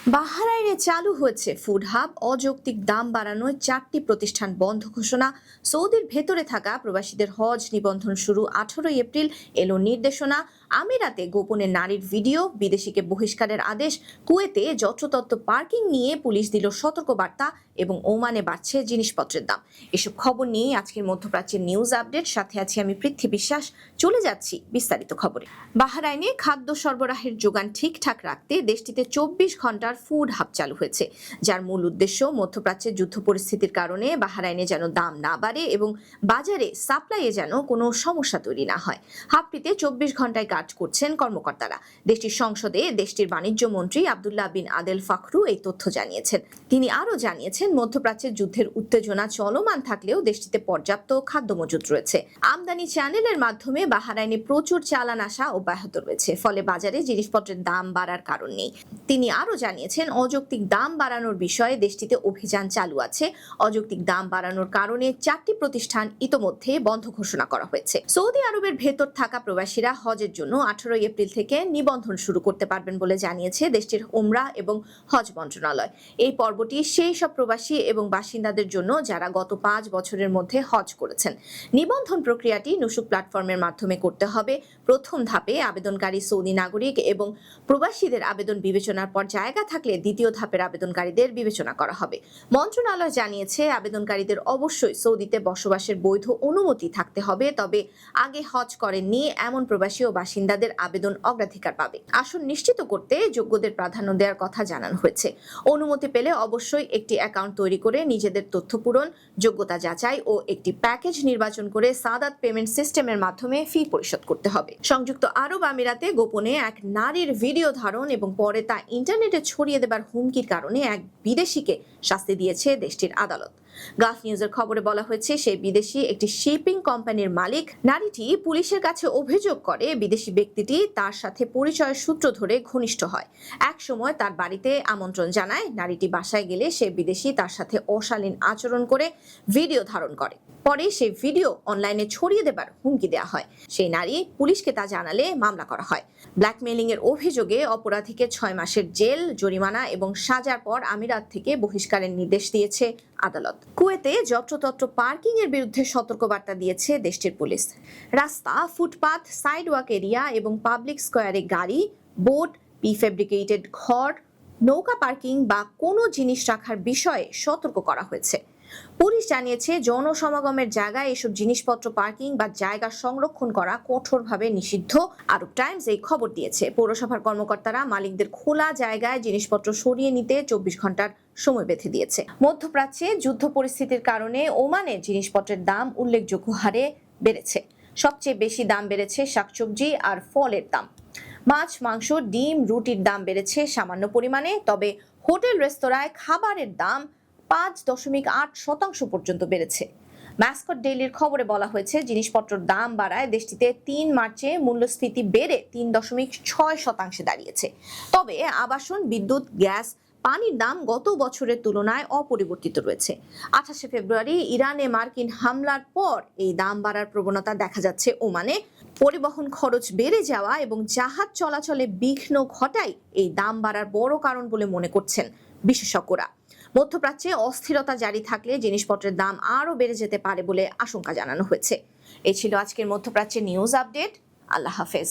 বাহরাইনে চালু হয়েছে food hub, অযৌক্তিক দাম বাড়ানোয় 4টি প্রতিষ্ঠান বন্ধ ঘোষণা। সৌদির ভেতরে থাকা প্রবাসীদের হজ নিবন্ধন শুরু 18 এপ্রিল, এলো নির্দেশনা। আমিরাতে গোপনে নারীর ভিডিও, বিদেশিকে বহিষ্কারের আদেশ। কুয়েতে যত্রতত্র পার্কিং নিয়ে পুলিশ দিল সতর্কবার্তা এবং ওমানে বাড়ছে জিনিসপত্রের দাম। এসব খবর নিয়ে আজকের মধ্যপ্রাচ্যের নিউজ আপডেট, সাথে আছি আমি পৃথ্বী বিশ্বাস। চলে যাচ্ছি বিস্তারিত খবরে। বাহরাইনে খাদ্য সরবরাহের যোগান ঠিকঠাক রাখতে দেশটিতে 24 ঘন্টার ফুড হাব চালু হয়েছে, যার মূল উদ্দেশ্য মধ্যপ্রাচ্যের যুদ্ধ পরিস্থিতির কারণে বাহরাইনে যেন দাম না বাড়ে এবং বাজারে সাপ্লাইয়ে যেন কোনো সমস্যা তৈরি না হয়। হাবটিতে 24 ঘন্টায় কাজ করছেন কর্মকর্তারা। দেশটির সংসদে দেশটির বাণিজ্য মন্ত্রী আব্দুল্লাহ বিন আদেল ফাখরু এই তথ্য জানিয়েছেন। তিনি আরও জানিয়েছেন, মধ্যপ্রাচ্যের যুদ্ধের উত্তেজনা চলমান থাকলেও দেশটিতে পর্যাপ্ত খাদ্য মজুত রয়েছে। আমদানি চ্যানেলের মাধ্যমে বাহরাইনে প্রচুর চালান আসা অব্যাহত রয়েছে, ফলে বাজারে জিনিসপত্রের দাম বাড়ার কারণ নেই। তিনি আরও জানিয়েছেন, অযৌক্তিক দাম বাড়ানোর বিষয়ে দেশটিতে অভিযান চালু আছে। অযৌক্তিক দাম বাড়ানোর কারণে 4টি প্রতিষ্ঠান ইতোমধ্যে বন্ধ ঘোষণা করা হয়েছে। সৌদি আরবের ভেতর থাকা প্রবাসীরা হজের জন্য 18 এপ্রিল থেকে নিবন্ধন শুরু করতে পারবেন বলে জানিয়েছে দেশটির উমরাহ এবং হজ মন্ত্রণালয়। এই পর্বটি সেই সব প্রবাসী এবং বাসিন্দাদের জন্য যারা গত 5 বছরের মধ্যে হজ করেছেন। নিবন্ধন প্রক্রিয়াটি নুসুক প্ল্যাটফর্মের মাধ্যমে করতে হবে। প্রথম ধাপে আবেদনকারী সৌদি নাগরিক এবং প্রবাসীদের আবেদন বিবেচনার পর জায়গা থাকলে দ্বিতীয় ধাপের আবেদনকারীদের বিবেচনা করা হবে। মন্ত্রণালয় জানিয়েছে, আবেদনকারীদের অবশ্যই সৌদিতে বসবাসের বৈধ অনুমতি থাকতে হবে, তবে আগে হজ করেননি এমন প্রবাসী ও বাসিন্দাদের আবেদন অগ্রাধিকার পাবে। আসন নিশ্চিত করতে যোগ্যদের প্রাধান্য দেওয়ার কথা জানানো হয়েছে। অনুমতি পেলে অবশ্যই একটি অ্যাকাউন্ট তৈরি করে নিজেদের তথ্য পূরণ, যোগ্যতা যাচাই ও একটি প্যাকেজ নির্বাচন করে সাদাত পেমেন্ট সিস্টেমের মাধ্যমে ফি পরিশোধ করতে হবে। সংযুক্ত আরব আমিরাতে গোপনে এক নারীর ভিডিও ধারণ এবং পরে তা ইন্টারনেটে ছড়িয়ে দেবার হুমকির কারণে এক বিদেশিকে শাস্তি দিয়েছে দেশটির আদালত। গালফ নিউজের খবরে বলা হয়েছে, সেই বিদেশি একটি শিপিং কোম্পানির মালিক। নারীটি পুলিশের কাছে অভিযোগ করে বিদেশি ব্যক্তিটি তার সাথে পরিচয়ের সূত্র ধরে ঘনিষ্ঠ হয়। এক সময় তার বাড়িতে আমন্ত্রণ জানায়। নারীটি বাসায় গেলে সে বিদেশি তার সাথে অশালীন আচরণ করে ভিডিও ধারণ করে। পরে সেই ভিডিও অনলাইনে ছড়িয়ে দেবার হুমকি দেওয়া হয়। সেই নারী পুলিশকে তা জানালে মামলা করা হয়। ব্ল্যাকমেইলিং এর অভিযোগে অপরাধীকে 6 মাসের জেল, জরিমানা এবং সাজার পর আমিরাত থেকে বহিষ্কারের নির্দেশ দিয়েছে আদালত। কুয়েতে যত্রতত্র পার্কিং এর বিরুদ্ধে সতর্কবার্তা দিয়েছে দেশটির পুলিশ। রাস্তা, ফুটপাথ, সাইডওয়াক এরিয়া এবং পাবলিক স্কয়ারে গাড়ি, বোট, প্রিফেব্রিকেটেড ঘর, নৌকা পার্কিং বা কোনো জিনিস রাখার বিষয়ে সতর্ক করা হয়েছে। পুলিশ জানিয়েছে, জনসমাগমের জায়গায় এসব জিনিসপত্র পার্কিং বা জায়গা সংরক্ষণ করা কঠোরভাবে নিষিদ্ধ। আরব টাইমস এই খবর দিয়েছে। পৌরসভার কর্মকর্তারা মালিকদের খোলা জায়গায় জিনিসপত্র সরিয়ে নিতে 24 ঘন্টার সময় বেঁধে দিয়েছে। মধ্যপ্রাচ্যে যুদ্ধ পরিস্থিতির কারণে ওমানের জিনিসপত্রের দাম উল্লেখযোগ্য হারে বেড়েছে। সবচেয়ে বেশি দাম বেড়েছে শাকসবজি আর ফলের দাম। মাছ, মাংস, ডিম, রুটির দাম বেড়েছে সামান্য পরিমাণে, তবে হোটেল রেস্তোরাঁয় খাবারের দাম 5.8% পর্যন্ত বেড়েছে। ম্যাসকট ডেইলির খবরে বলা হয়েছে, জিনিসপত্রের দাম বাড়ায় দেশটিতে 3 মার্চে মূল্যস্ফীতি বেড়ে 3.6% দাঁড়িয়েছে। তবে আবাসন, বিদ্যুৎ, গ্যাস, পানির দাম গত বছরের তুলনায় অপরিবর্তিত রয়েছে। 28 ফেব্রুয়ারি ইরানে মার্কিন হামলার পর এই দাম বাড়ার প্রবণতা দেখা যাচ্ছে ওমানে। পরিবহন খরচ বেড়ে যাওয়া এবং জাহাজ চলাচলে বিঘ্ন ঘটায় এই দাম বাড়ার বড় কারণ বলে মনে করছেন বিশেষজ্ঞরা। মধ্যপ্রাচ্যে অস্থিরতা জারি থাকলে জিনিসপত্রের দাম আরও বেড়ে যেতে পারে বলে আশঙ্কা জানানো হয়েছে। এই ছিল আজকের মধ্যপ্রাচ্যের নিউজ আপডেট। আল্লাহ হাফেজ।